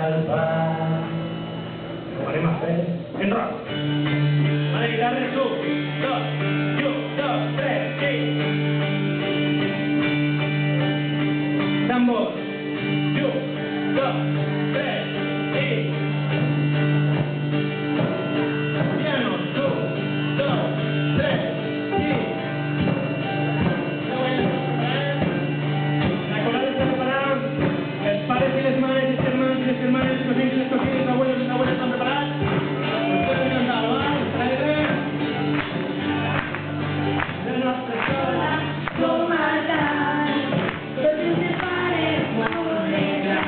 l'alba. Ho farem a fer en rock. Vale, guitarra, su, dos, i un, dos, tres, sí. Tambor, i un, dos, tres, sí. Piano, su, dos, tres, sí. La coral està preparada. Els pares i les mares, els germans i les germanes, els cosins i les cosines, els abuelos i les abueles estan preparats? Pues pueden cantar, ¿vale? La nostra escola comarcal, tots els pares molt de gran.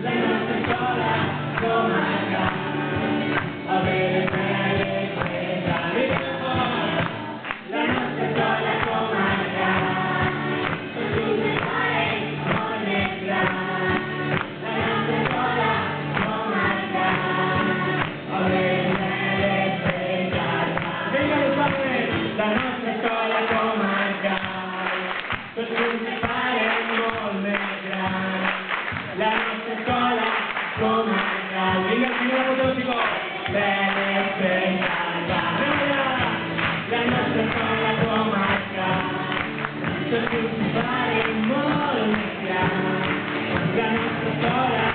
La nostra escola comarcal, a veure, la nostra escola comarcal, tots els pares molt de gran. La nostra escola comarcal, a veure, vinga, los pares! La nostra escola comarcal, tots els pares molt més grans. La nostra escola comarcal, vinga, el primer apoteósico. La nostra escola comarcal, tots els pares molt més grans. La nostra escola